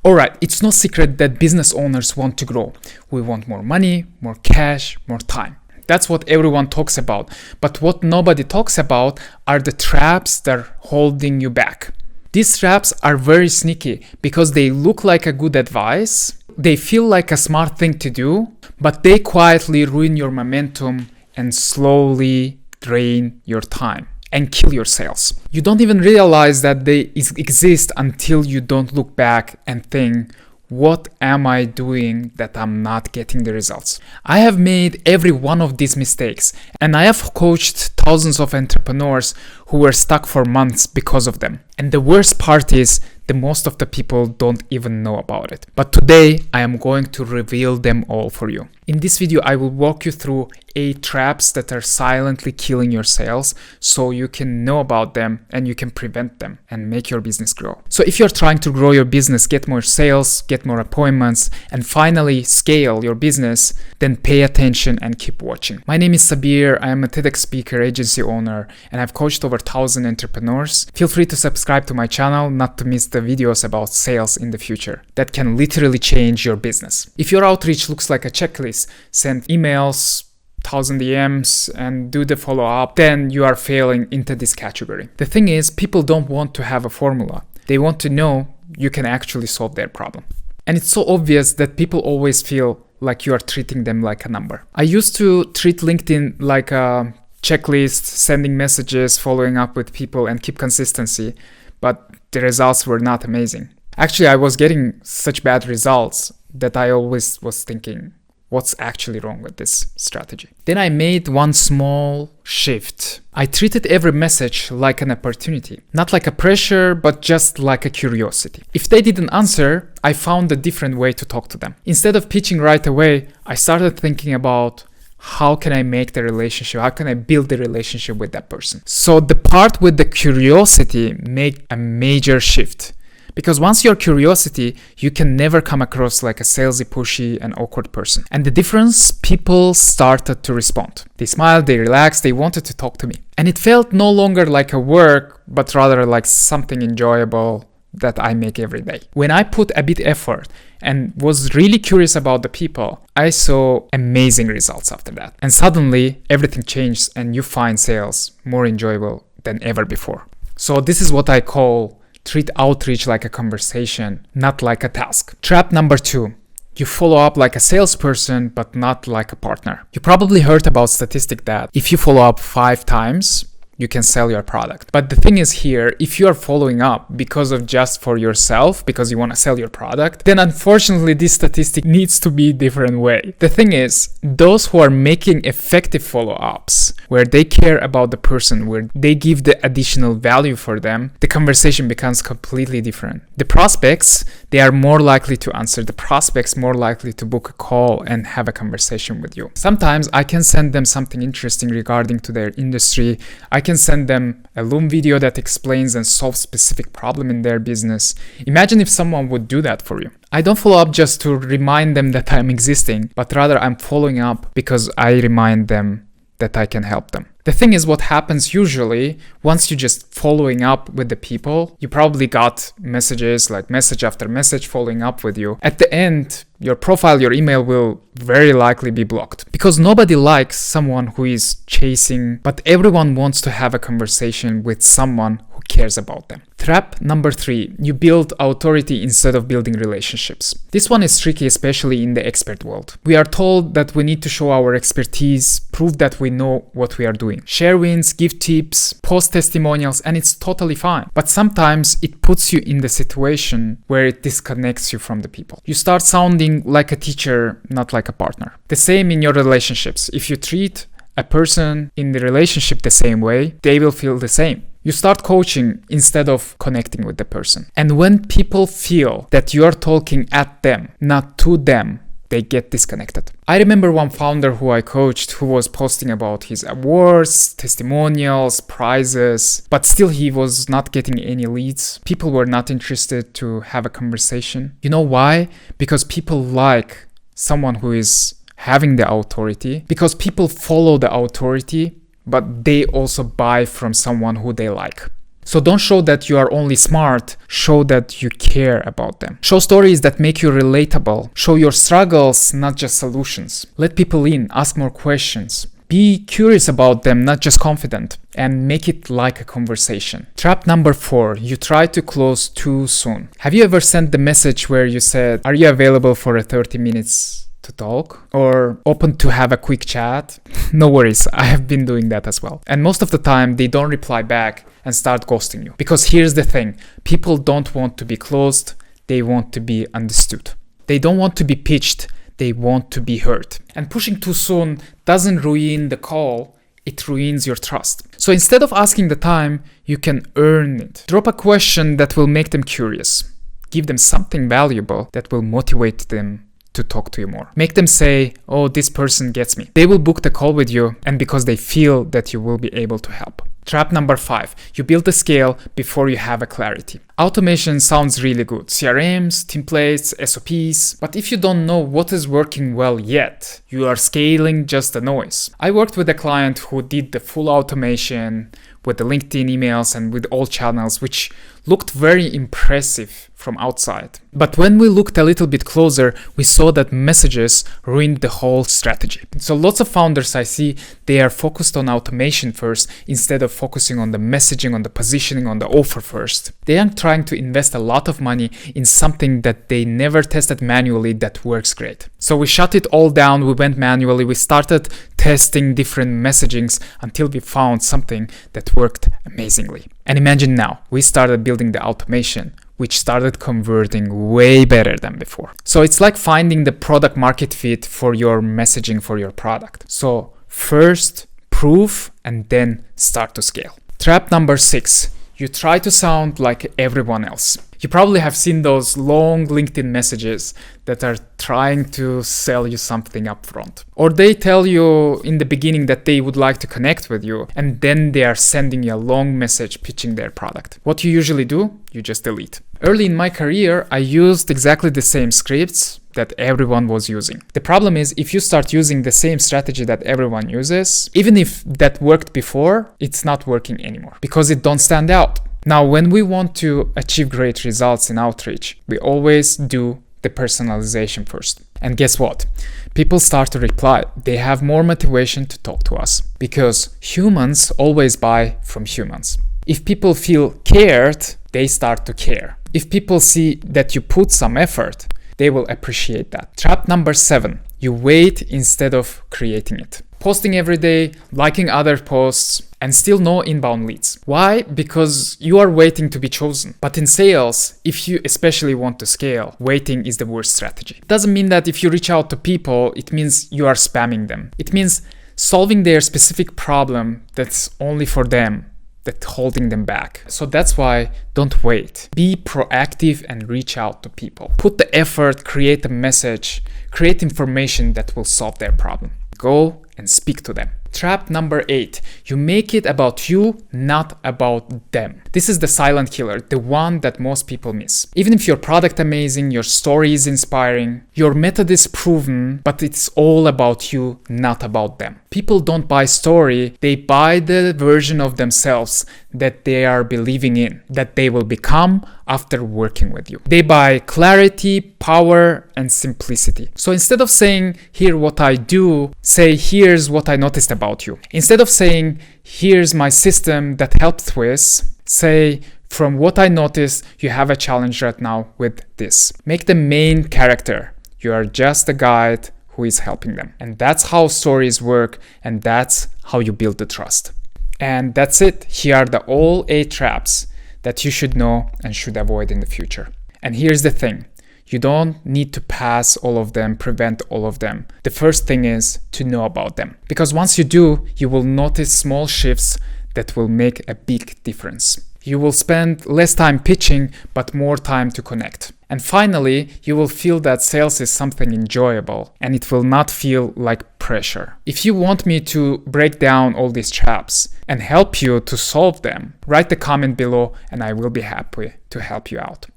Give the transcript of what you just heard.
Alright, it's no secret that business owners want to grow. We want more money, more cash, more time. That's what everyone talks about. But what nobody talks about are the traps that are holding you back. These traps are very sneaky because they look like a good advice. They feel like a smart thing to do, but they quietly ruin your momentum and slowly drain your time and kill your sales. You don't even realize that they exist until you don't look back and think, what am I doing that I'm not getting the results? I have made every one of these mistakes, and I have coached thousands of entrepreneurs who were stuck for months because of them. And the worst part is the most of the people don't even know about it. But today I am going to reveal them all for you. In this video, I will walk you through 8 traps that are silently killing your sales so you can know about them and you can prevent them and make your business grow. So if you're trying to grow your business, get more sales, get more appointments, and finally scale your business, then pay attention and keep watching. My name is Sabir. I am a TEDx speaker, agency owner, and I've coached over 1,000 entrepreneurs. Feel free to subscribe to my channel not to miss the videos about sales in the future that can literally change your business. If your outreach looks like a checklist, send emails, 1,000 DMs, and do the follow-up, then you are failing into this category. The thing is, people don't want to have a formula. They want to know you can actually solve their problem. And it's so obvious that people always feel like you are treating them like a number. I used to treat LinkedIn like a checklist, sending messages, following up with people, and keep consistency, but the results were not amazing. Actually, I was getting such bad results that I always was thinking, what's actually wrong with this strategy? Then I made one small shift. I treated every message like an opportunity, not like a pressure, but just like a curiosity. If they didn't answer, I found a different way to talk to them. Instead of pitching right away, I started thinking about how can I make the relationship? How can I build the relationship with that person? So the part with the curiosity made a major shift. Because once you're curiosity, you can never come across like a salesy, pushy, and awkward person. And the difference, people started to respond. They smiled, they relaxed, they wanted to talk to me. And it felt no longer like a work, but rather like something enjoyable that I make every day. When I put a bit effort and was really curious about the people, I saw amazing results after that. And suddenly everything changed and you find sales more enjoyable than ever before. So this is what I call treat outreach like a conversation, not like a task. Trap number 2. You follow up like a salesperson, but not like a partner. You probably heard about statistic that if you follow up 5 times, you can sell your product. But the thing is here, if you are following up because of just for yourself, because you want to sell your product, then unfortunately this statistic needs to be a different way. The thing is, those who are making effective follow-ups, where they care about the person, where they give the additional value for them, the conversation becomes completely different. The prospects, they are more likely to answer. The prospects more likely to book a call and have a conversation with you. Sometimes I can send them something interesting regarding to their industry. I can send them a Loom video that explains and solves specific problem in their business. Imagine if someone would do that for you. I don't follow up just to remind them that I'm existing, but rather I'm following up because I remind them that I can help them. The thing is, what happens usually, once you just following up with the people, you probably got messages like message after message following up with you. At the end, your profile, your email will very likely be blocked because nobody likes someone who is chasing, but everyone wants to have a conversation with someone who cares about them. Trap number 3, you build authority instead of building relationships. This one is tricky, especially in the expert world. We are told that we need to show our expertise, prove that we know what we are doing. Share wins, give tips, post testimonials, and it's totally fine. But sometimes it puts you in the situation where it disconnects you from the people. You start sounding like a teacher, not like a partner. The same in your relationships. If you treat a person in the relationship the same way, they will feel the same. You start coaching instead of connecting with the person. And when people feel that you are talking at them, not to them, they get disconnected. I remember one founder who I coached who was posting about his awards, testimonials, prizes, but still he was not getting any leads. People were not interested to have a conversation. You know why? Because people like someone who is having the authority, because people follow the authority, but they also buy from someone who they like. So don't show that you are only smart, show that you care about them. Show stories that make you relatable. Show your struggles, not just solutions. Let people in, ask more questions. Be curious about them, not just confident, and make it like a conversation. Trap number 4, you try to close too soon. Have you ever sent the message where you said, "Are you available for a 30 minutes to talk?" Or "Open to have a quick chat?" No worries, I have been doing that as well. And most of the time, they don't reply back and start ghosting you. Because here's the thing, people don't want to be closed, they want to be understood. They don't want to be pitched, they want to be heard. And pushing too soon doesn't ruin the call, it ruins your trust. So instead of asking the time, you can earn it. Drop a question that will make them curious. Give them something valuable that will motivate them to talk to you more. Make them say, "Oh, this person gets me." They will book the call with you, and because they feel that you will be able to help. Trap number 5, you build the scale before you have a clarity. Automation sounds really good. CRMs, templates, SOPs. But if you don't know what is working well yet, you are scaling just the noise. I worked with a client who did the full automation with the LinkedIn emails and with all channels, which looked very impressive from outside. But when we looked a little bit closer, we saw that messages ruined the whole strategy. So lots of founders I see, they are focused on automation first instead of focusing on the messaging, on the positioning, on the offer first. They are trying to invest a lot of money in something that they never tested manually that works great. So we shut it all down, we went manually, we started testing different messagings until we found something that worked amazingly. And imagine now, we started building the automation, which started converting way better than before. So it's like finding the product market fit for your messaging for your product. So first prove and then start to scale. Trap number 6, you try to sound like everyone else. You probably have seen those long LinkedIn messages that are trying to sell you something upfront. Or they tell you in the beginning that they would like to connect with you, and then they are sending you a long message pitching their product. What you usually do? You just delete. Early in my career, I used exactly the same scripts that everyone was using. The problem is, if you start using the same strategy that everyone uses, even if that worked before, it's not working anymore because it don't stand out. Now, when we want to achieve great results in outreach, we always do the personalization first. And guess what? People start to reply. They have more motivation to talk to us because humans always buy from humans. If people feel cared, they start to care. If people see that you put some effort, they will appreciate that. Trap number 7, you wait instead of creating it. Posting every day, liking other posts, and still no inbound leads. Why? Because you are waiting to be chosen. But in sales, if you especially want to scale, waiting is the worst strategy. It doesn't mean that if you reach out to people, it means you are spamming them. It means solving their specific problem that's only for them, that's holding them back. So that's why don't wait. Be proactive and reach out to people. Put the effort, create a message, create information that will solve their problem. Go and speak to them. Trap number 8, you make it about you, not about them. This is the silent killer, the one that most people miss. Even if your product amazing, your story is inspiring, your method is proven, but it's all about you, not about them. People don't buy story, they buy the version of themselves that they are believing in, that they will become after working with you. They buy clarity, power, and simplicity. So instead of saying, "Here what I do," say, "Here's what I noticed about you." Instead of saying, "Here's my system that helps with," say, "From what I noticed, you have a challenge right now with this." Make the main character. You are just a guide who is helping them. And that's how stories work, and that's how you build the trust. And that's it. Here are the all 8 traps that you should know and should avoid in the future. And here's the thing. You don't need to pass all of them, prevent all of them. The first thing is to know about them. Because once you do, you will notice small shifts that will make a big difference. You will spend less time pitching, but more time to connect. And finally, you will feel that sales is something enjoyable and it will not feel like pressure. If you want me to break down all these traps and help you to solve them, write the comment below and I will be happy to help you out.